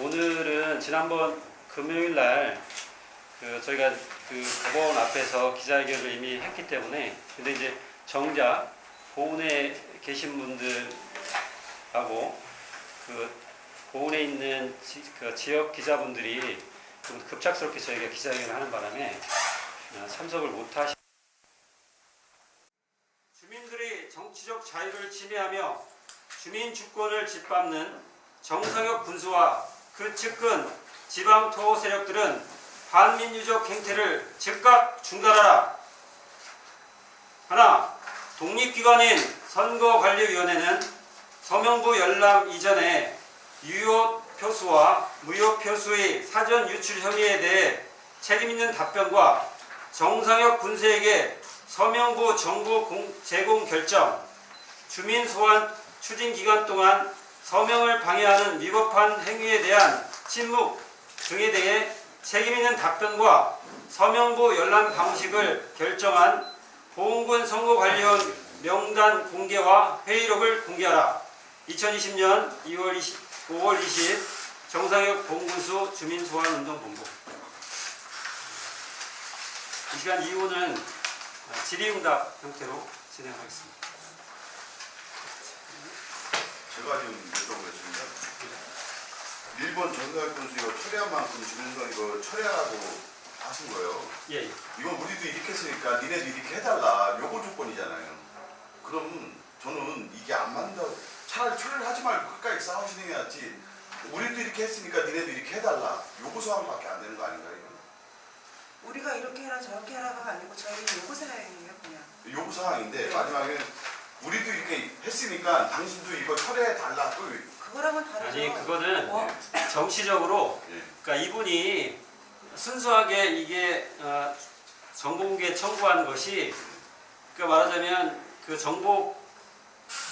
오늘은 지난번 금요일 날 저희가 법원 앞에서 기자회견을 이미 했기 때문에, 근데 이제 정작 보훈에 계신 분들하고 보훈에 있는 지역 기자분들이 좀 급작스럽게 저희가 기자회견을 하는 바람에 참석을 못하시. 주민들이 정치적 자유를 침해하며 주민 주권을 짓밟는 정상혁 군수와 그 측근 지방 토호 세력들은 반민주적 행태를 즉각 중단하라. 하나, 독립기관인 선거관리위원회는 서명부 열람 이전에 유효 표수와 무효 표수의 사전 유출 혐의에 대해 책임있는 답변과 정상혁 군수에게 서명부 정보 제공 결정, 주민 소환 추진 기간 동안 서명을 방해하는 위법한 행위에 대한 침묵 등에 대해 책임있는 답변과 서명부 열람 방식을 결정한 보훈군 선거관리위원 명단 공개와 회의록을 공개하라. 2020년 5월 20일 정상혁 보훈군수 주민소환운동본부. 이 시간 이후는 질의응답 형태로 진행하겠습니다. 제가 지금 여쭤보겠습니다. 일본 정상혁 군수 이거 철회한 만큼 주민서 이거 철회하라고 하신 거예요. 예. 이건 우리도 이렇게 했으니까 니네도 이렇게 해달라. 요거 조건이잖아요. 그럼 저는 이게 안 맞는다. 차라리 철회를 하지 말고 끝까지 싸우시는 게 낫지. 우리도 이렇게 했으니까 니네도 이렇게 해달라. 요구 사항밖에 안 되는 거 아닌가요? 우리가 이렇게 해라 저렇게 해라가 아니고 저희는 요구사항이에요. 그냥 요구 사항인데 마지막에 우리도 이렇게 했으니까 당신도 이거 철회해달라. 그거랑은 다르죠. 아니, 그거는 정치적으로, 그러니까 이분이 순수하게 이게 정보공개 청구한 것이, 그러니까 말하자면 그 정보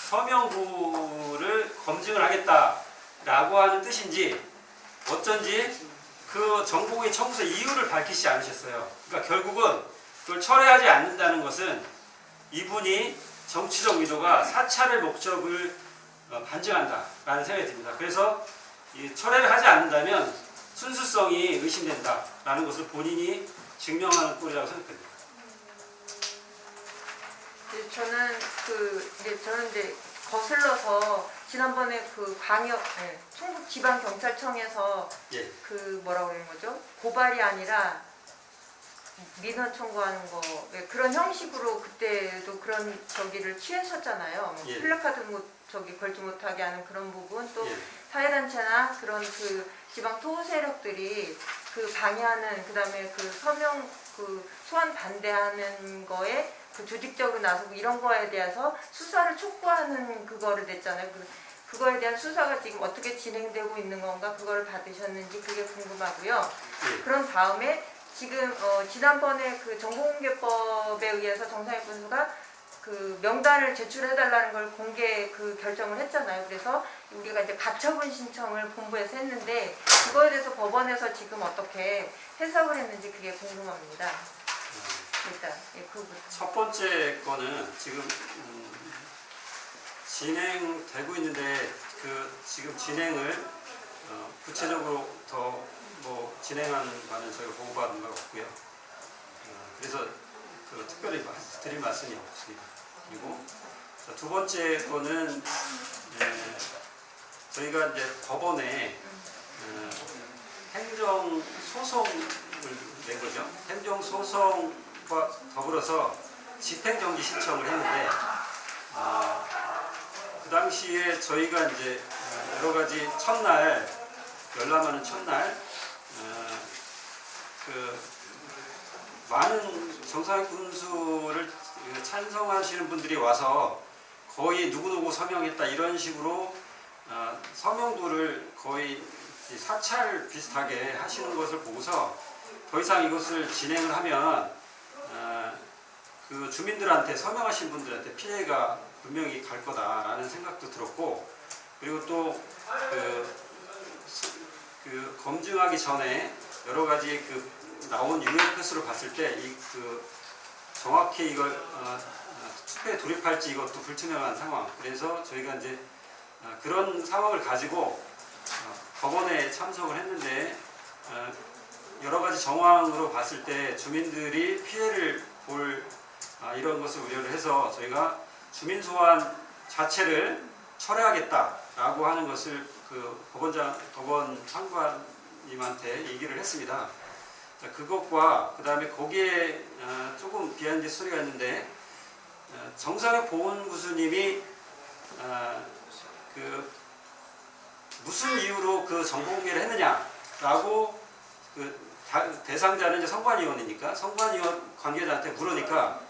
서명부를 검증을 하겠다라고 하는 뜻인지 어쩐지 그 정보공개 청구서 이유를 밝히지 않으셨어요. 그러니까 결국은 그걸 철회하지 않는다는 것은 이분이 정치적 의도가 사찰의 목적을 반증한다라는 생각이 듭니다. 그래서 이 철회를 하지 않는다면 순수성이 의심된다라는 것을 본인이 증명하는 꼴이라고 생각합니다. 저는 이제 거슬러서 지난번에 충북지방경찰청에서 예. 뭐라고 하는 거죠? 고발이 아니라 민원 청구하는 거, 그런 형식으로 그때도 그런 저기를 취하셨잖아요. 예. 플래카드 걸지 못하게 하는 그런 부분, 또 예. 사회단체나 그런 지방 토호 세력들이 방해하는, 그다음에 서명 소환 반대하는 거에 조직적으로 나서고 이런 거에 대해서 수사를 촉구하는 그거를 냈잖아요. 그거에 대한 수사가 지금 어떻게 진행되고 있는 건가, 그거를 받으셨는지 그게 궁금하고요. 예. 그런 다음에 지금 지난번에 정보공개법에 의해서 정상혁 군수가 명단을 제출해달라는 걸 공개 결정을 했잖아요. 그래서 우리가 이제 가처분 신청을 본부에서 했는데 그거에 대해서 법원에서 지금 어떻게 해석을 했는지 그게 궁금합니다. 일단 첫 번째 거는 지금 진행되고 있는데 지금 진행을 구체적으로 더 진행하는 바는 저희가 보고받은 바 없고요. 그래서 특별히 드릴 말씀이 없습니다. 그리고 두 번째 거는 저희가 이제 법원에 행정소송을 낸 거죠. 행정소송과 더불어서 집행정지 신청을 했는데 그 당시에 저희가 이제 여러 가지 열람하는 첫날 많은 정상혁 군수를 찬성하시는 분들이 와서 거의 누구누구 서명했다 이런 식으로 서명부를 거의 사찰 비슷하게 하시는 것을 보고서 더 이상 이것을 진행을 하면 주민들한테, 서명하신 분들한테 피해가 분명히 갈 거다라는 생각도 들었고, 그리고 또 검증하기 전에 여러 가지 나온 유효 표수를 봤을 때 정확히 이걸 투표에 돌입할지 이것도 불투명한 상황. 그래서 저희가 이제 그런 상황을 가지고 법원에 참석을 했는데 여러 가지 정황으로 봤을 때 주민들이 피해를 볼 이런 것을 우려를 해서 저희가 주민 소환 자체를 철회하겠다라고 하는 것을 그 법원 판관님한테 얘기를 했습니다. 자, 그것과 그 다음에 거기에 조금 비하인드 스토리가 있는데 정상혁 보훈구수님이 그 무슨 이유로 그 정보 공개를 했느냐라고 그 대상자는 이제 선관위원이니까 선관위원 관계자한테 물으니까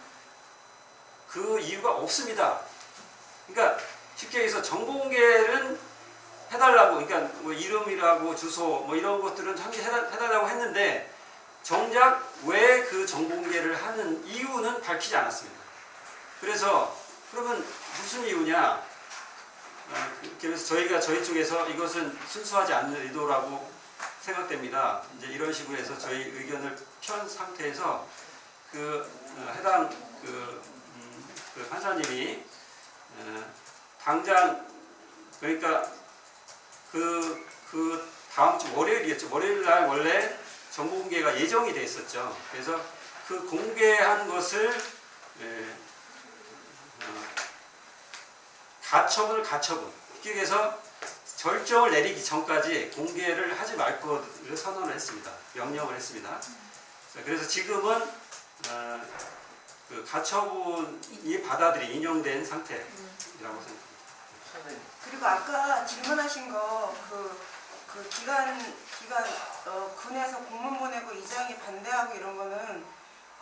그 이유가 없습니다. 그러니까 쉽게 얘기해서 정보 공개는 해달라고, 그러니까 뭐 이름이라고 주소 뭐 이런 것들은 해달라고 했는데 정작 왜 그 정보 공개를 하는 이유는 밝히지 않았습니다. 그래서 그러면 무슨 이유냐? 그래서 저희가 저희 쪽에서 이것은 순수하지 않는 의도라고 생각됩니다. 이제 이런 식으로 해서 저희 의견을 편 상태에서 그 해당 그 판사님이 당장 그러니까 그 다음 주 월요일이었죠. 월요일 날 원래 정보 공개가 예정이 돼 있었죠. 그래서 그 공개한 것을 가처분 쉽게 해서 결정을 내리기 전까지 공개를 하지 말 것을 선언을 했습니다. 명령을 했습니다. 자, 그래서 지금은 그 가처분이 받아들이 인용된 상태라고 생각합니다. 그리고 아까 질문하신 거 그 군에서 공문 보내고 이장이 반대하고 이런 거는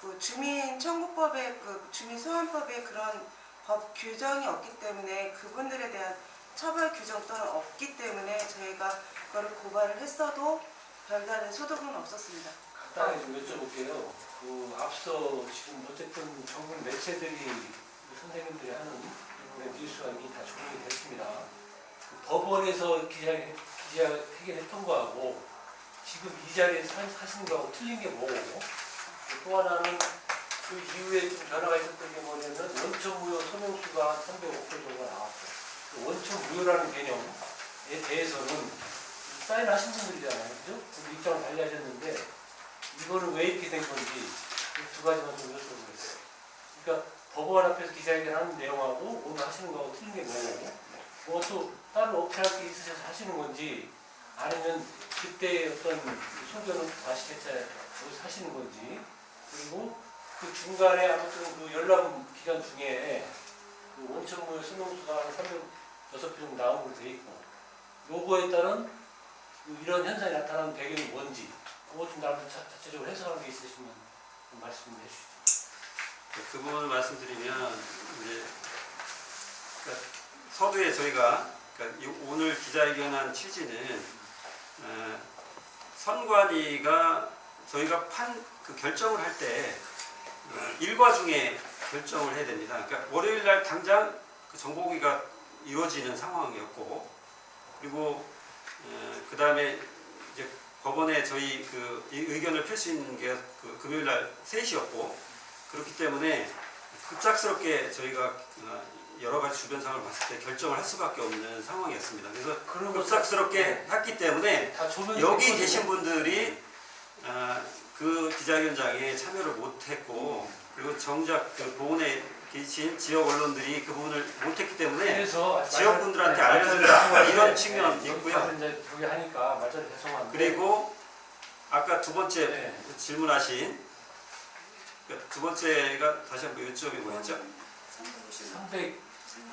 그 주민 청구법에 그 주민 소환법에 그런 법 규정이 없기 때문에 그분들에 대한 처벌 규정 또는 없기 때문에 저희가 그거를 고발을 했어도 별다른 소득은 없었습니다. 간단하게 좀 여쭤볼게요. 그 앞서 지금 어쨌든 전국 매체들이 선생님들이 하는 뉴스가 이미 다 조정이 됐습니다. 그 법원에서 기자회견했던 거하고 지금 이 자리에서 하시는 거하고 틀린 게 뭐고, 또 하나는 그 이후에 좀 변화가 있었던 게 뭐냐면 원천무효 서명수가 305건 정도가 나왔고, 그 원천무효라는 개념에 대해서는 사인하신 분들이잖아요. 그죠? 그 입장을 달리하셨는데 이거는 왜 이렇게 된 건지 두 가지만 좀 여쭤보겠어요. 그러니까 법원 앞에서 기자회견하는 내용하고 오늘 하시는 거하고 틀린 게 뭐고, 뭐 또 따로 업체할 게 있으셔서 하시는 건지, 아니면 그때 어떤 소견을 다시 재차해서 하시는 건지, 그리고 그 중간에 아무튼 그 연락 기간 중에 그 원천무효 서명수가 한 306표 정도 나온 걸로 돼 있고, 요거에 따른 이런 현상이 나타나는 배경이 뭔지, 그것 좀 나름 자체적으로 해석하는 게 있으시면 좀 말씀해 주시죠. 그 부분을 말씀드리면 이제 그러니까 서두에 저희가 그러니까 오늘 기자회견한 취지는 선관위가 저희가 그 결정을 할 때 일과 중에 결정을 해야 됩니다. 그러니까 월요일 날 당장 그 정보 공개가 이루어지는 상황이었고, 그리고 그 다음에 이제 법원에 저희 그 의견을 펼 수 있는 게 그 금요일 날 3시였고, 그렇기 때문에 급작스럽게 저희가 여러 가지 주변 상황을 봤을 때 결정을 할 수밖에 없는 상황이었습니다. 그래서 급작스럽게 했기 때문에 여기 계신 분들이 그 기자회견장에 참여를 못했고, 그리고 정작 그 보훈에 계신 지역 언론들이 그 부분을 못했기 때문에 지역분들한테 알려준다 이런 측면이 있고요. 이제 저기 하니까 말자리 죄송한데. 그리고 아까 두 번째 질문하신 두 번째가 다시 한번 요점이 뭐였죠? 300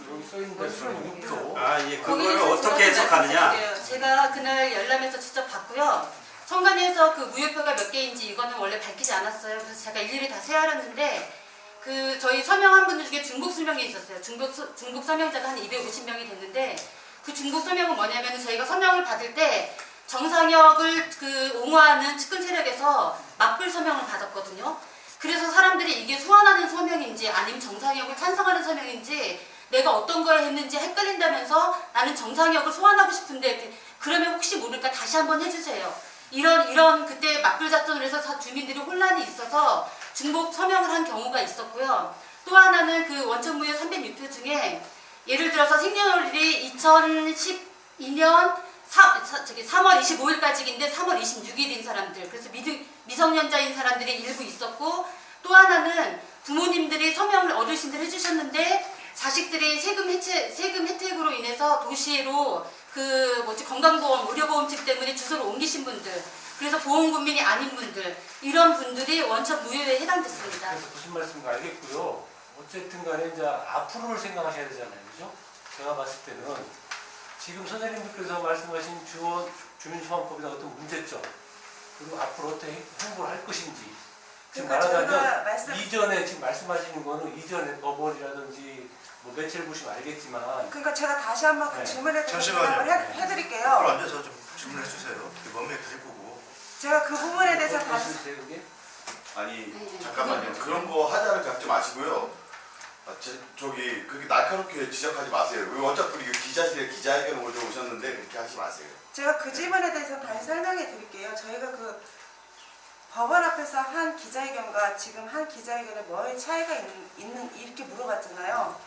여기 써 있는 데 6표. 아, 예, 그거를 어떻게 해석하느냐? 제가 그날 열람에서 직접 봤고요. 청관에서 그 무효표가 몇 개인지 이거는 원래 밝히지 않았어요. 그래서 제가 일일이 다 세알았는데 그 저희 서명한 분들 중에 중복 서명이 있었어요. 중복 서명자가 한 250명이 됐는데 그 중복 서명은 뭐냐면 저희가 서명을 받을 때 정상혁을 그 옹호하는 측근 세력에서 맞불 서명을 받았거든요. 그래서 사람들이 이게 소환하는 서명인지 아니면 정상혁을 찬성하는 서명인지 내가 어떤 걸 했는지 헷갈린다면서 나는 정상혁을 소환하고 싶은데 그러면 혹시 모르니까 다시 한번 해주세요. 이런 그때 맞불 작전을 해서 주민들이 혼란이 있어서 중복 서명을 한 경우가 있었고요. 또 하나는 그 원천무효 306표 중에 예를 들어서 생년월일이 2012년 3월 25일까지인데 3월 26일인 사람들, 그래서 미성년자인 사람들이 일부 있었고, 또 하나는 부모님들이 서명을 어르신들 해주셨는데 자식들이 세금 혜택으로 인해서 도시로 건강보험, 의료보험증 때문에 주소를 옮기신 분들, 그래서 보험국민이 아닌 분들, 이런 분들이 원천 무효에 해당됐습니다. 그래서 무슨 말씀인지 알겠고요. 어쨌든 간에 이제 앞으로를 생각하셔야 되잖아요. 그죠? 제가 봤을 때는 지금 선생님들께서 말씀하신 주민소환법의 어떤 문제점, 그리고 앞으로 어떻게 행보를 할 것인지, 지금 그러니까 말하자면 이전에 지금 말씀하시는 거는 이전에 법원이라든지 뭐 매체를 보시면 알겠지만, 그러니까 제가 다시 한번 그 네. 질문에 대해서 잠시만요. 대답을 해드릴게요. 앞으로 앉아서 좀 질문해 주세요. 원맥 다시 보고. 제가 그 부분에 대해서 다시 보시면 그게? 아니 네, 잠깐만요. 그런 거 하자를 갖지 마시고요. 저기 그렇게 날카롭게 지적하지 마세요. 왜 어차피 이거 기자실에 기자회견 오셨는데 그렇게 하지 마세요. 제가 그 질문에 대해서 다시 설명해 드릴게요. 저희가 그 법원 앞에서 한 기자회견과 지금 한 기자회견에 뭐의 차이가 있는 이렇게 물어봤잖아요.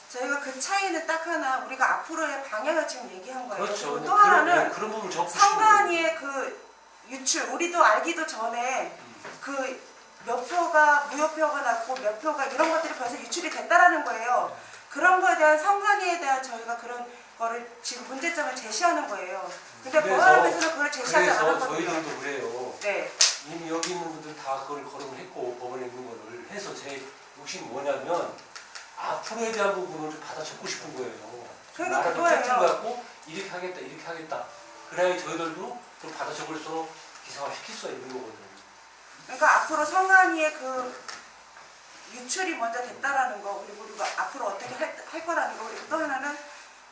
저희가 그 차이는 딱 하나, 우리가 앞으로의 방향을 지금 얘기한 거예요. 그렇죠. 그리고 또 하나는 그런 부분 적으시고 선관위의 그 유출, 우리도 알기도 전에 그 몇 표가 무효표가 났고 몇 표가 이런 것들이 벌써 유출이 됐다라는 거예요. 그런 거에 대한 선관위에 대한 저희가 그런 거를 지금 문제점을 제시하는 거예요. 근데 법원 앞에서는 그걸 제시하지 그래서 않았거든요. 저희들도 그래요. 네. 이미 여기 있는 분들 다 그걸 거론을 했고 법원에 있는 거를 해서 제 욕심이 뭐냐면 앞으로에 대한 부분을 좀 받아 적고 싶은 거예요. 그러니까 나라도 그거예요. 팩트를 갖고 이렇게 하겠다. 그래야 저희들도 좀 받아 적을 수 기사화 시킬 수가 있는 거거든요. 그러니까 앞으로 선관위의 그 유출이 먼저 됐다라는 거, 그리고 우리가 앞으로 어떻게 할 거라는 거, 그리고 또 하나는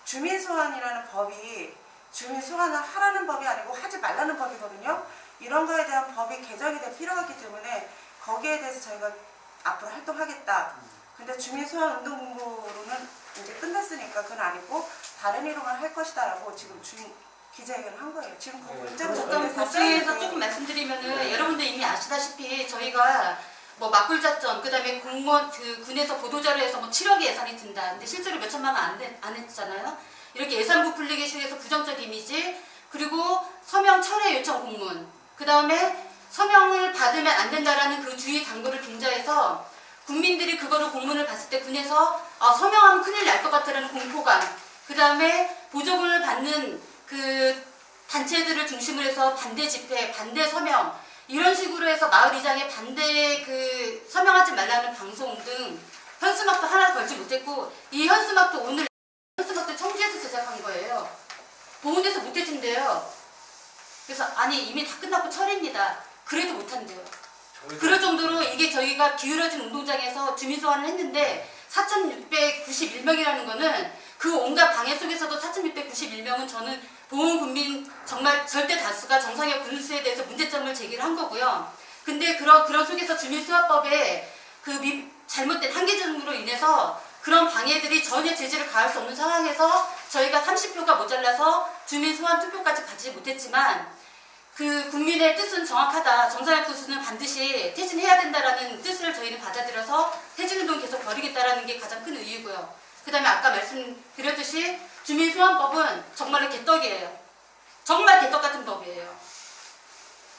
주민소환이라는 법이 주민소환을 하라는 법이 아니고 하지 말라는 법이거든요. 이런 거에 대한 법이 개정이 될 필요가 있기 때문에 거기에 대해서 저희가 앞으로 활동하겠다. 근데 주민소환 운동본부로는 이제 끝났으니까 그건 아니고 다른 이름을 할 것이다라고 지금 기자회견을 한 거예요. 지금 그 문제는 잠깐 법조에서 조금 말씀드리면은 여러분들 이미 아시다시피 저희가 뭐 맞불작전, 그다음에 공무원 군에서 보도자료 해서 뭐 7억의 예산이 든다. 근데 실제로 몇 천만 원 안 했잖아요. 이렇게 예산 부풀리기 식에서 부정적 이미지, 그리고 서명 철회 요청 공문, 그다음에 서명을 받으면 안 된다라는 그 주의 당부를 빙자해서 국민들이 그거를 공문을 봤을 때 군에서 서명하면 큰일 날 것 같다라는 공포감, 그다음에 보조금을 받는 그 단체들을 중심으로 해서 반대 집회, 반대 서명, 이런 식으로 해서 마을이장에 반대 서명하지 말라는 방송 등 현수막도 하나 걸지 못했고, 이 현수막도 오늘 현수막도 청주에서 제작한 거예요. 보훈에서 못 해준대요. 그래서 아니 이미 다 끝났고 철회입니다. 그래도 못한대요. 그럴 정도로 이게 저희가 기울어진 운동장에서 주민소환을 했는데 4,691명이라는 거는 그 온갖 방해 속에서도 4,691명은 저는 보훈국민 정말 절대 다수가 정상혁 군수에 대해서 문제점을 제기를 한 거고요. 근데 그런 속에서 주민소환법에 잘못된 한계점으로 인해서 그런 방해들이 전혀 제재를 가할 수 없는 상황에서 저희가 30표가 모자라서 주민소환 투표까지 가지 못했지만 그 국민의 뜻은 정확하다. 정상혁 군수는 반드시 퇴진해야 된다라는 뜻을 저희는 받아들여서 퇴진운동 계속 벌이겠다라는 게 가장 큰 이유고요. 그 다음에 아까 말씀드렸듯이 주민소환법은 정말로 개떡이에요. 정말 개떡 같은 법이에요.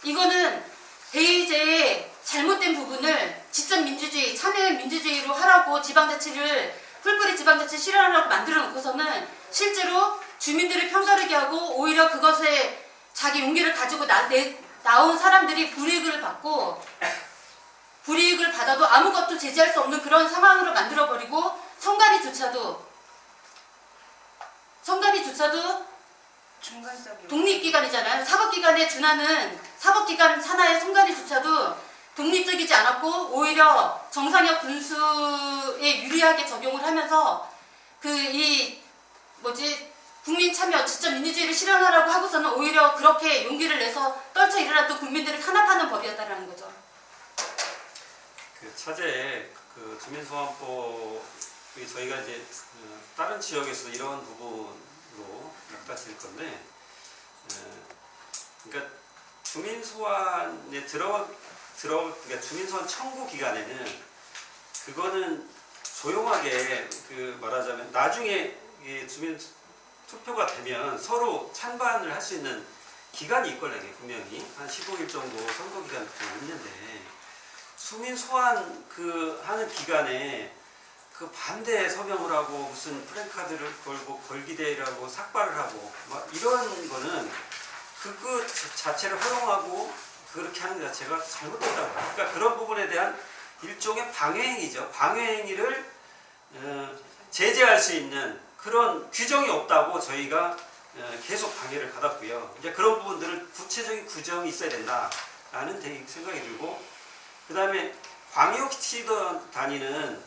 이거는 대의제의 잘못된 부분을 지적민주주의, 참여민주주의로 하라고 지방자치를 풀뿌리 지방자치 실현하라고 만들어 놓고서는 실제로 주민들을 편가르게 하고 오히려 그것에 자기 용기를 가지고 나온 사람들이 불이익을 받아도 아무것도 제지할 수 없는 그런 상황으로 만들어버리고 선관위조차도 중간적인 독립기관이잖아요. 사법기관에 준하는 사법기관 산하의 선관위조차도 독립적이지 않았고 오히려 정상혁 군수에 유리하게 적용을 하면서 국민 참여, 지적 민주주의를 실현하라고 하고서는 오히려 그렇게 용기를 내서 떨쳐 일어났던 국민들을 탄압하는 법이었다라는 거죠. 그 차제에 그 주민소환법이 저희가 이제 다른 지역에서 이런 부분으로 약다칠 건데, 그러니까 주민소환에 그러니까 주민소환 청구 기간에는 그거는 조용하게 말하자면 나중에 주민 투표가 되면 서로 찬반을 할 수 있는 기간이 있거든요. 분명히 한 15일 정도 선거 기간 있는데 수민 소환 하는 기간에 그 반대 서명을 하고 무슨 플랜카드를 걸고 걸기대라고 삭발을 하고 막 이런 거는 그거 자체를 허용하고 그렇게 하는 것 자체가 잘못됐다고. 그러니까 그런 부분에 대한 일종의 방해행위죠. 방해행위를 제재할 수 있는 그런 규정이 없다고 저희가 계속 방해를 받았고요. 이제 그런 부분들을 구체적인 규정이 있어야 된다라는 생각이 들고, 그 다음에 광역시도 다니는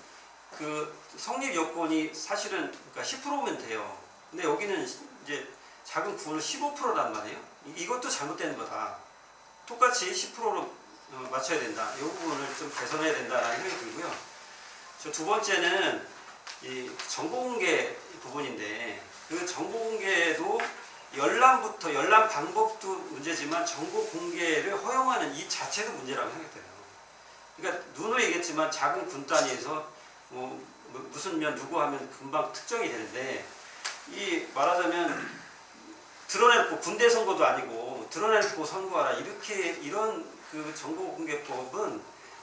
그 성립 요건이 사실은 그러니까 10%면 돼요. 근데 여기는 이제 작은 구는 15%란 말이에요. 이것도 잘못된 거다. 똑같이 10%로 맞춰야 된다. 이 부분을 좀 개선해야 된다라는 생각이 들고요. 저 두 번째는 이 정보공개 부분인데, 그 정보공개도 열람부터 열람 방법도 문제지만 정보공개를 허용하는 이 자체도 문제라고 생각돼요. 그러니까 눈으로 얘기했지만 작은 군 단위에서 무슨 면 누구 하면 금방 특정이 되는데, 이 말하자면 드러내놓고 군대 선거도 아니고 드러내놓고 선거하라 이런 그 정보공개법은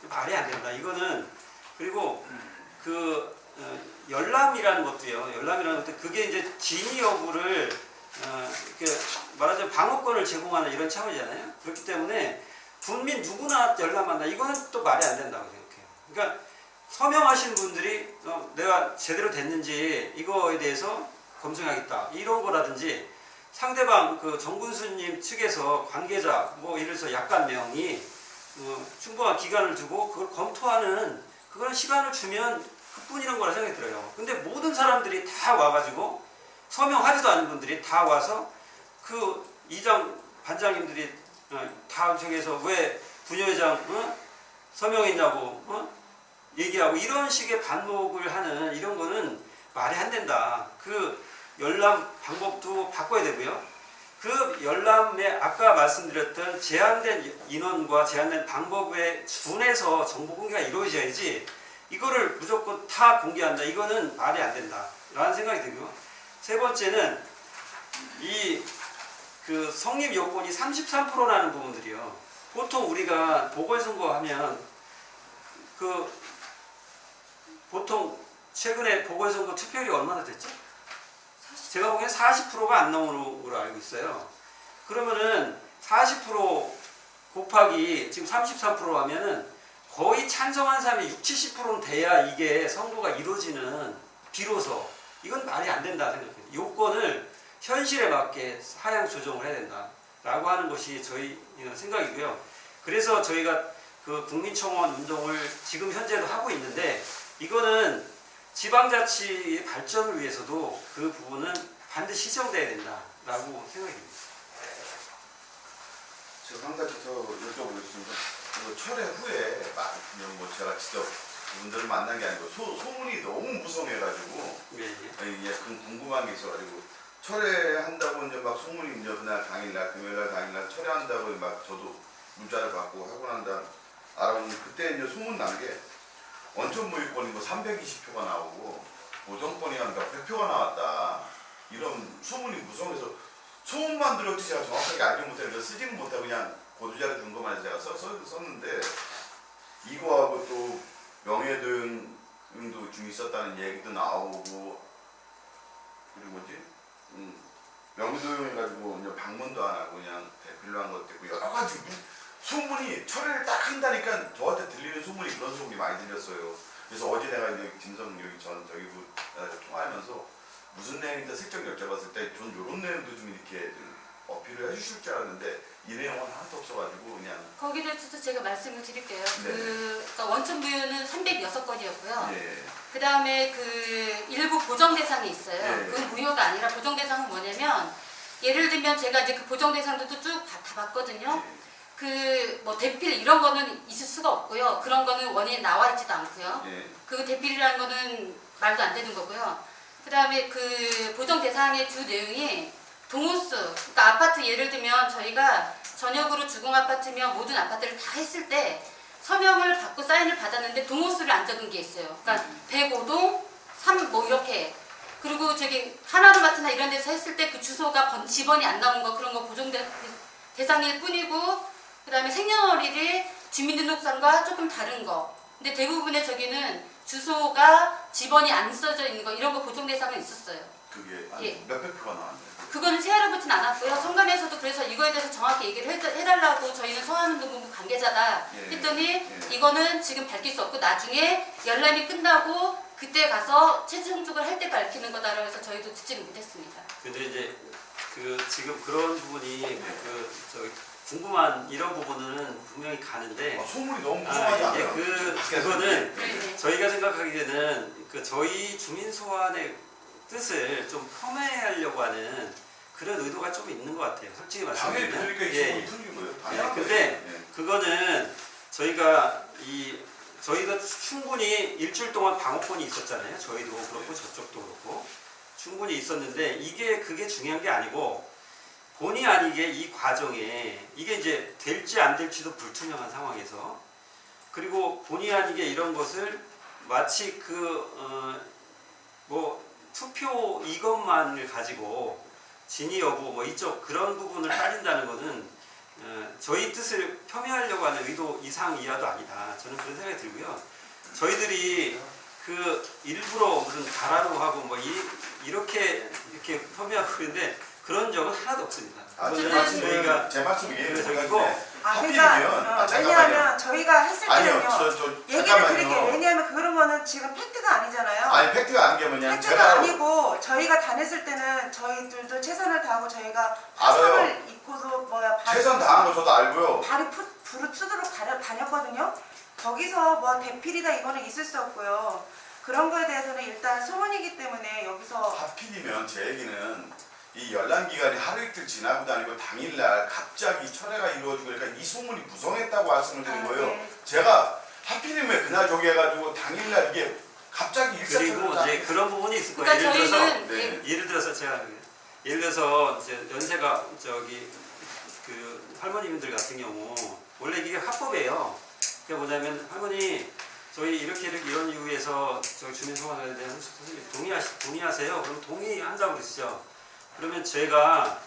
말이 안 된다. 이거는 그리고 그 열람이라는 것도요. 열람이라는 것도 그게 이제 진위 여부를 이렇게 말하자면 방어권을 제공하는 이런 차원이잖아요. 그렇기 때문에 국민 누구나 열람한다. 이거는 또 말이 안 된다고 생각해요. 그러니까 서명하신 분들이 내가 제대로 됐는지 이거에 대해서 검증하겠다. 이런 거라든지 상대방 그 정군수님 측에서 관계자 뭐 예를 들어서 약관 명이 충분한 기간을 두고 그걸 검토하는 그런 시간을 주면 그뿐이란 거라 생각이 들어요. 근데 모든 사람들이 다 와가지고 서명하지도 않은 분들이 다 와서 그 이장 반장님들이 다 저기에서 왜 부녀회장 서명했냐고 얘기하고 이런 식의 반목을 하는 이런 거는 말이 안 된다. 그 열람 방법도 바꿔야 되고요. 그 열람에 아까 말씀드렸던 제한된 인원과 제한된 방법에 준해서 정보 공개가 이루어져야지 이거를 무조건 다 공개한다. 이거는 말이 안 된다. 라는 생각이 들고요. 세 번째는 이 그 성립 요건이 33%라는 부분들이요. 보통 우리가 보궐선거 하면 그 보통 최근에 보궐선거 투표율이 얼마나 됐죠? 제가 보기엔 40%가 안 넘는 걸로 알고 있어요. 그러면은 40% 곱하기 지금 33% 하면은 거의 찬성한 사람이 60, 70%는 돼야 이게 선거가 이루어지는 비로소 이건 말이 안 된다 생각해요. 요건을 현실에 맞게 하향 조정을 해야 된다라고 하는 것이 저희 생각이고요. 그래서 저희가 그 국민청원 운동을 지금 현재도 하고 있는데 이거는 지방자치의 발전을 위해서도 그 부분은 반드시 시정돼야 된다라고 생각이 듭니다. 제가 한 가지 더 여쭤보겠습니다. 철회 후에 뭐 제가 직접 분들을 만난 게 아니고 소문이 너무 무성해가지고 이게 궁금한 게 있어가지고 철회한다고 이제 막 소문이 이제 그날 당일날 금요일날 당일날 철회한다고 막 저도 문자를 받고 하고 난 다음 알아보니 그때 이제 소문 난 게 원천 모의권이 뭐 320표가 나오고 보정권이 한 몇백 표가 나왔다 이런 소문이 무성해서 소문만 들었지 제가 정확하게 알지 못했는데 쓰지는 못하고 그냥 보도자료 준 것만 해서 제가 썼는데 이거하고 또 명예도용도 좀 있었다는 얘기도 나오고 그리고 뭐지 명예도용 해가지고 그냥 방문도 안 하고 그냥 대필로 한 것도 있고 여러 가지 소문이 철회를 딱 한다니까 저한테 들리는 소문이 그런 소문이 많이 들렸어요. 그래서 어제 내가 이제 김성 여기 저기 통화하면서 무슨 내용인지 슬쩍 여쭤봤을 때 전 이런 내용도 좀 이렇게 어필을 해주실 줄 알았는데 이 내용은 하나도 없어가지고 그냥 거기에 대해서도 제가 말씀을 드릴게요. 네. 그러니까 원천 무효는 306건이었고요. 네. 그 다음에 그 일부 보정 대상이 있어요. 네. 그건 무효가 아니라 보정 대상은 뭐냐면 예를 들면 제가 이제 그 보정 대상들도 쭉 다 봤거든요. 네. 그 뭐 대필 이런 거는 있을 수가 없고요. 그런 거는 원인에 나와 있지도 않고요. 네. 그 대필이라는 거는 말도 안 되는 거고요. 그 다음에 그 보정 대상의 주 내용이 동호수, 그러니까 아파트 예를 들면 저희가 전역으로 주공 아파트면 모든 아파트를 다 했을 때 서명을 받고 사인을 받았는데 동호수를 안 적은 게 있어요. 그러니까 105동, 3 뭐 이렇게 그리고 저기 하나로마트나 이런 데서 했을 때 그 주소가 지번이 안 나온 거 그런 거 대상일 뿐이고 그다음에 생년월일이 주민등록상과 조금 다른 거. 근데 대부분의 저기는 주소가 지번이 안 써져 있는 거 이런 거 보정 대상은 있었어요. 그게 예. 몇백 표가 나왔네요. 그거는 세알아보진 않았고요. 성관에서도 그래서 이거에 대해서 정확히 얘기를 해달라고 저희는 성안운동본부 관계자다 예. 했더니 예. 이거는 지금 밝힐 수 없고 나중에 열람이 끝나고 그때 가서 최종적으로 할 때 밝히는 거다라고 해서 저희도 듣지는 못했습니다. 근데 이제 지금 그런 부분이 저기 궁금한 이런 부분은 분명히 가는데 소문이 너무 무성하지 않아요? 그거는 네. 저희가 생각하기에는 저희 주민 소환의 뜻을 좀 폄훼하려고 하는 그런 의도가 좀 있는 것 같아요. 솔직히 당연히 말씀드리면. 그러니까 이 소문이 틀린 거예요. 당연한 근데 거예요. 예. 그거는 저희가 충분히 일주일 동안 방어권이 있었잖아요. 저희도 그렇고 저쪽도 그렇고 충분히 있었는데 그게 중요한 게 아니고 본의 아니게 이 과정에 이게 이제 될지 안 될지도 불투명한 상황에서 그리고 본의 아니게 이런 것을 마치 투표 이것만을 가지고 진위 여부 이쪽 그런 부분을 따진다는 것은 저희 뜻을 폄훼하려고 하는 의도 이상 이하도 아니다. 저는 그런 생각이 들고요. 저희들이 일부러 무슨 가라로 하고 이렇게 폄훼하고 그러는데 그런 적은 하나도 없습니다. 제 말씀이 이해가 저기고 그러니까 왜냐하면 저희가 했을 때는요. 얘기를 잠깐만요. 드릴게요. 왜냐하면 그런 거는 지금 팩트가 아니잖아요. 아니 팩트가 아닌 게 뭐냐면 팩트가 아니고 저희가 다녔을 때는 저희들도 최선을 다하고 저희가 화상을 입고서 최선 다한 거 저도 알고요. 발이 부르트도록 다녔거든요. 거기서 대필이다 이거는 있을 수 없고요. 그런 거에 대해서는 일단 소문이기 때문에 여기서 하필이면 제 얘기는 이 열람 기간이 하루 이틀 지나고도 아니고 당일날 갑자기 철회가 이루어지고 그러니까 이 소문이 무성했다고 말씀을 드린 거예요. 네. 제가 하필이면 그날 저기 해가지고 당일날 이게 갑자기 그리고 이제 그런 부분이 있을 거예요. 그러니까 예를 들어서 예를 들어서 이제 연세가 할머님들 같은 경우 원래 이게 합법이에요. 그게 뭐냐면 할머니 저희 이렇게 이런 이유에서 저희 주민 소환에 대한 선생님 동의하세요? 그럼 동의한다고 그러시죠. 그러면 제가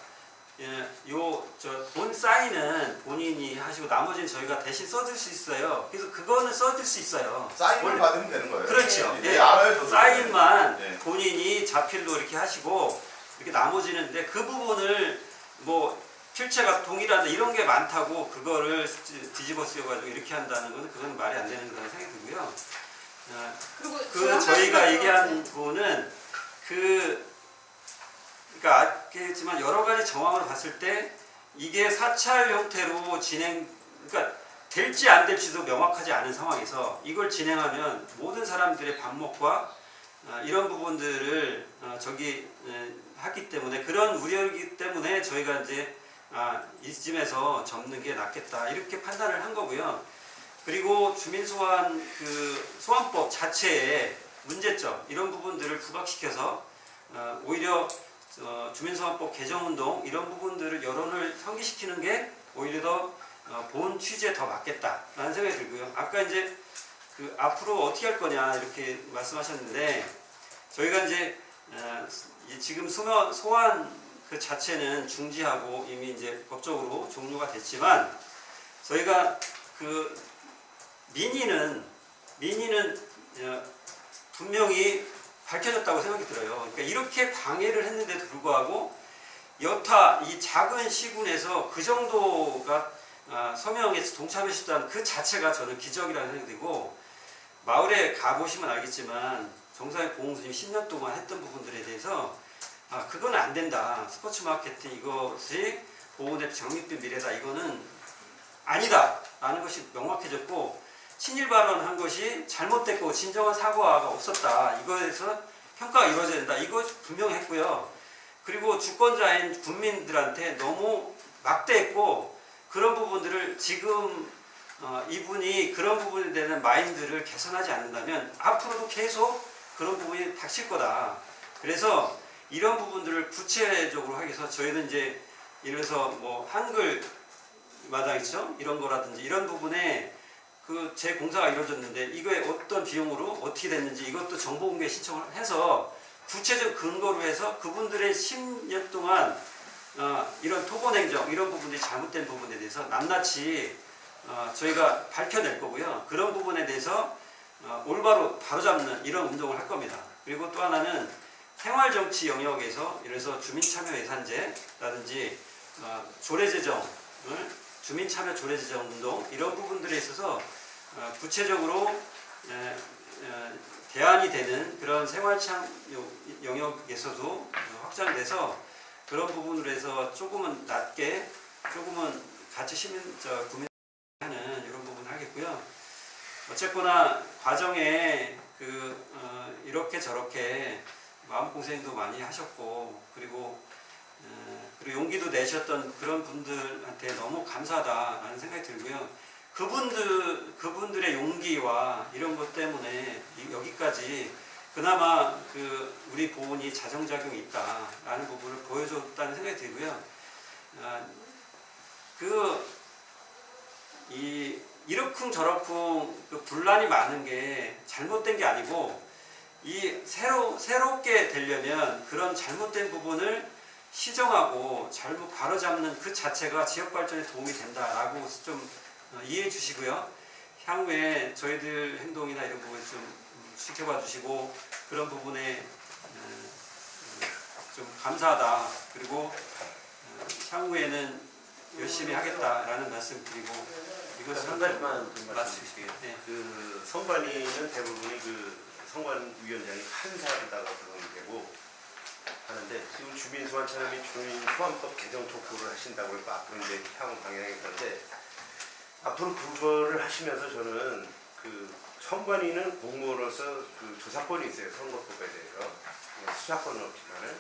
본 사인은 본인이 하시고 나머지는 저희가 대신 써줄 수 있어요. 그래서 그거는 써줄 수 있어요. 사인을 받으면 되는 거예요. 그렇죠. 예, 알아요. 저도. 사인만 네. 본인이 자필로 이렇게 하시고 이렇게 나머지는 근데 그 부분을 필체가 동일하다 이런 게 많다고 그거를 뒤집어 쓰여가지고 이렇게 한다는 건 그건 말이 안 되는 거라는 생각이 들고요. 그리고 저희가 얘기한 부분은 그러니까 아겠지만 여러 가지 정황을 봤을 때 이게 사찰 형태로 그러니까 될지 안 될지도 명확하지 않은 상황에서 이걸 진행하면 모든 사람들의 방목과 이런 부분들을 하기 때문에 그런 우려이기 때문에 저희가 이제 이쯤에서 접는 게 낫겠다 이렇게 판단을 한 거고요. 그리고 주민소환 소환법 자체의 문제점 이런 부분들을 부각시켜서 오히려 주민소환법 개정운동 이런 부분들을 여론을 상기시키는 게 오히려 더 본 취지에 더 맞겠다라는 생각이 들고요. 아까 이제 앞으로 어떻게 할 거냐 이렇게 말씀하셨는데 저희가 이제 지금 소환 자체는 중지하고 이미 이제 법적으로 종료가 됐지만 저희가 민의는 분명히 밝혀졌다고 생각이 들어요. 그러니까 이렇게 방해를 했는데도 불구하고 여타 이 작은 시군에서 그 정도가 서명에서 동참하셨다는 그 자체가 저는 기적이라는 생각이 들고 마을에 가보시면 알겠지만 정상의 보훈스님이 10년 동안 했던 부분들에 대해서 그건 안 된다. 스포츠 마케팅 이것이 보훈의 장밋빛 미래다. 이거는 아니다. 라는 것이 명확해졌고 친일 발언한 것이 잘못됐고 진정한 사과가 없었다. 이거에서 평가가 이루어져야 된다. 이거 분명했고요. 그리고 주권자인 국민들한테 너무 막대했고 그런 부분들을 지금 이분이 그런 부분에 대한 마인드를 개선하지 않는다면 앞으로도 계속 그런 부분이 닥칠 거다. 그래서 이런 부분들을 구체적으로 하기 위해서 저희는 이제 예를 들어서 한글 마당 있죠? 이런 거라든지 이런 부분에 제 공사가 이루어졌는데 이거에 어떤 비용으로 어떻게 됐는지 이것도 정보 공개 신청을 해서 구체적 근거로 해서 그분들의 10년 동안 이런 토건 행정 이런 부분들이 잘못된 부분에 대해서 낱낱이 저희가 밝혀낼 거고요. 그런 부분에 대해서 올바로 바로잡는 이런 운동을 할 겁니다. 그리고 또 하나는 생활정치 영역에서 예를 들어서 주민참여예산제라든지 조례제정을 주민참여 조례제정 운동 이런 부분들에 있어서 구체적으로 대안이 되는 그런 생활참 영역에서도 확장돼서 그런 부분으로 해서 조금은 낮게 조금은 같이 구민하는 이런 부분을 하겠고요. 어쨌거나 과정에 이렇게 저렇게 마음고생도 많이 하셨고 그리고 용기도 내셨던 그런 분들한테 너무 감사하다라는 생각이 들고요. 그분들의 용기와 이런 것 때문에 여기까지 그나마 우리 보훈이 자정작용이 있다라는 부분을 보여줬다는 생각이 들고요. 이러쿵저러쿵 분란이 많은 게 잘못된 게 아니고 새롭게 되려면 그런 잘못된 부분을 시정하고 잘못 바로잡는 그 자체가 지역 발전에 도움이 된다라고 좀 이해해 주시고요. 향후에 저희들 행동이나 이런 부분에 좀 지켜봐 주시고 그런 부분에 좀 감사하다. 그리고 향후에는 열심히 하겠다라는 말씀 드리고 이것은 한 가지만 좀 말씀드릴게요. 네. 선관위는 대부분이 선관위원장이 판사로다가 구성이 되고 하는데 지금 주민소환처럼이 주민소환법 개정 촉구를 하신다고 해서 앞으로 이제 향후 방향이 있는데 앞으로 그거를 하시면서 저는 선관위는 공무원으로서 조사권이 있어요. 선거법에 대해서 수사권은 없지만은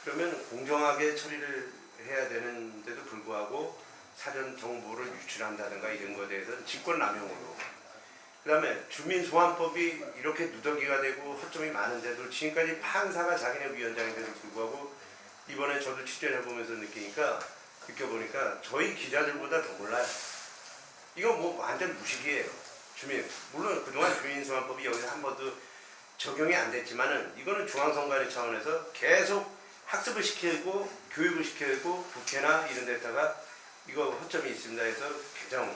그러면 공정하게 처리를 해야 되는데도 불구하고 사전 정보를 유출한다든가 이런 거에 대해서는 직권남용으로 그 다음에 주민소환법이 이렇게 누더기가 되고 허점이 많은데도 지금까지 판사가 자기네 위원장인데도 불구하고 이번에 저도 취재해보면서 느껴보니까 저희 기자들보다 더 몰라요. 이거 완전 무식이에요. 물론 그동안 주민소환법이 여기서 한 번도 적용이 안 됐지만은 이거는 중앙선관위 차원에서 계속 학습을 시키고 교육을 시키고 국회나 이런 데다가 이거 허점이 있습니다 해서 개정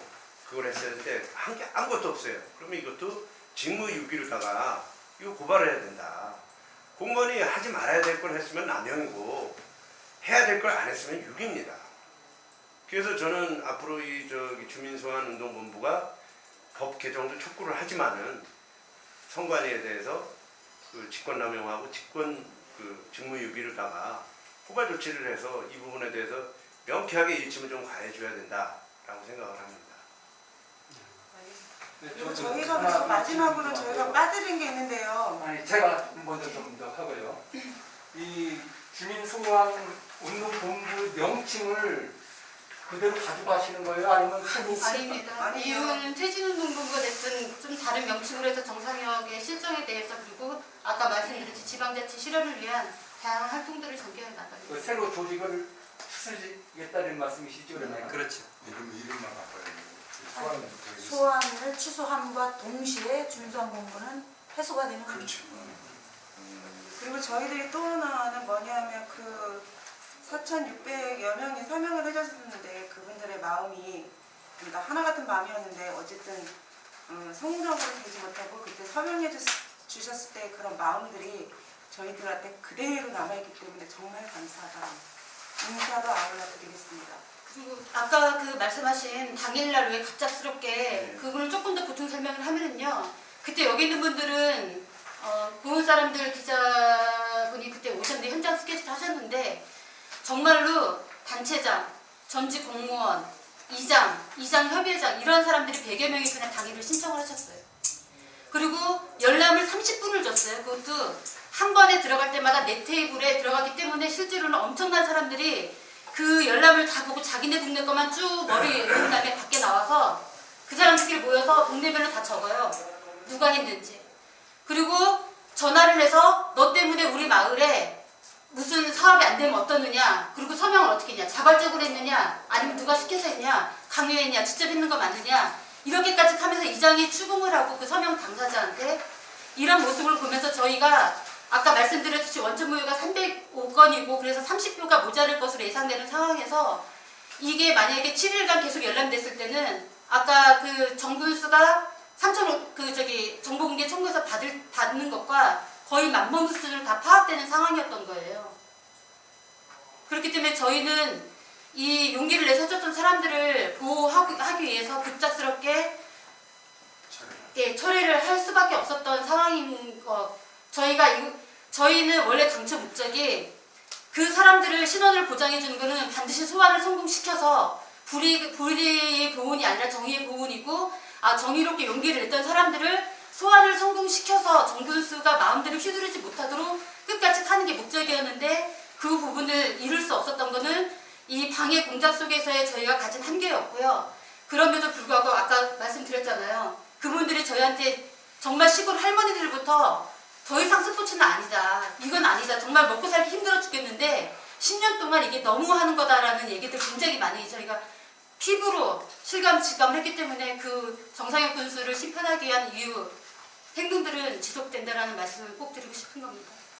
그걸 했었는데 한 게 아무것도 없어요. 그러면 이것도 직무유기로다가 이거 고발을 해야 된다. 공무원이 하지 말아야 될 걸 했으면 남용이고 해야 될 걸 안 했으면 유기입니다. 그래서 저는 앞으로 주민소환운동본부가 법 개정도 촉구를 하지만은 선관위에 대해서 직권남용하고 직무유기로다가 고발 조치를 해서 이 부분에 대해서 명쾌하게 일침을 좀 가해줘야 된다라고 생각을 합니다. 그리고 저희가 그래서 마지막으로 저희가 빠뜨린 게 있는데요. 제가 먼저 좀 더 하고요. 이 주민소환운동본부 명칭을 그대로 가져가시는 거예요? 아니면 아닙니다. 이유는 퇴진운동본부가 됐든 좀 다른 명칭으로 해서 정상역의 실정에 대해서 그리고 아까 말씀드렸듯이 지방자치 실현을 위한 다양한 활동들을 전개해 나가요. 새로 조직을 추스리겠다는 말씀이시죠? 네, 그렇죠. 이름만 바꿔야 소환을 취소함과 동시에 주민소환본부는 해소가 되는 거죠. 그렇죠. 그리고 저희들이 또 하나는 뭐냐면 4,600여 명이 서명을 해줬었는데 그분들의 마음이 하나 같은 마음이었는데 어쨌든 성공적으로 되지 못하고 그때 서명해 주셨을 때 그런 마음들이 저희들한테 그대로 남아있기 때문에 정말 감사하다. 인사도 아울러 드리겠습니다. 그리고 아까 말씀하신 당일날 왜 갑작스럽게 그분을 조금 더 보충 설명을 하면은요. 그때 여기 있는 분들은 보훈 사람들 기자분이 그때 오셨는데 현장 스케줄 하셨는데 정말로 단체장, 전직 공무원, 이장 협의회장 이런 사람들이 100여 명이 그냥 당일을 신청을 하셨어요. 그리고 열람을 30분을 줬어요. 그것도 한 번에 들어갈 때마다 네 테이블에 들어가기 때문에 실제로는 엄청난 사람들이 그 열람을 다 보고 자기네 동네 것만 쭉 머리 놓은 다음에 밖에 나와서 그 사람들끼리 모여서 동네별로 다 적어요. 누가 했는지. 그리고 전화를 해서 너 때문에 우리 마을에 무슨 사업이 안 되면 어떠느냐, 그리고 서명을 어떻게 했냐, 자발적으로 했느냐, 아니면 누가 시켜서 했냐, 강요했냐, 직접 했는 거 맞느냐, 이렇게까지 하면서 이장이 추궁을 하고 그 서명 당사자한테 이런 모습을 보면서 저희가 아까 말씀드렸듯이 원천 무효가 305건이고 그래서 30표가 모자랄 것으로 예상되는 상황에서 이게 만약에 7일간 계속 열람됐을 때는 아까 그 정분수가 3,000 정보공개 청구에서 받는 것과 거의 만번 수준으로 다 파악되는 상황이었던 거예요. 그렇기 때문에 저희는 이 용기를 내서 줬던 사람들을 보호하기 위해서 급작스럽게 철회를 할 수밖에 없었던 상황인 것. 저희는 원래 당초 목적이 그 사람들을 신원을 보장해 주는 거는 반드시 소환을 성공시켜서 불의의 보훈이 아니라 정의의 보훈이고 정의롭게 용기를 냈던 사람들을 소환을 성공시켜서 정분수가 마음대로 휘두르지 못하도록 끝까지 하는 게 목적이었는데 그 부분을 이룰 수 없었던 거는 이 방해 공작 속에서의 저희가 가진 한계였고요. 그럼에도 불구하고 아까 말씀드렸잖아요. 그분들이 저희한테 정말 시골 할머니들부터 더 이상 스포츠는 아니다. 이건 아니다. 정말 먹고 살기 힘들어 죽겠는데 10년 동안 이게 너무 하는 거다라는 얘기들 굉장히 많이 저희가 피부로 실감을 했기 때문에 그 정상혁 군수를 심판하기 위한 이유 행동들은 지속된다라는 말씀을 꼭 드리고 싶은 겁니다.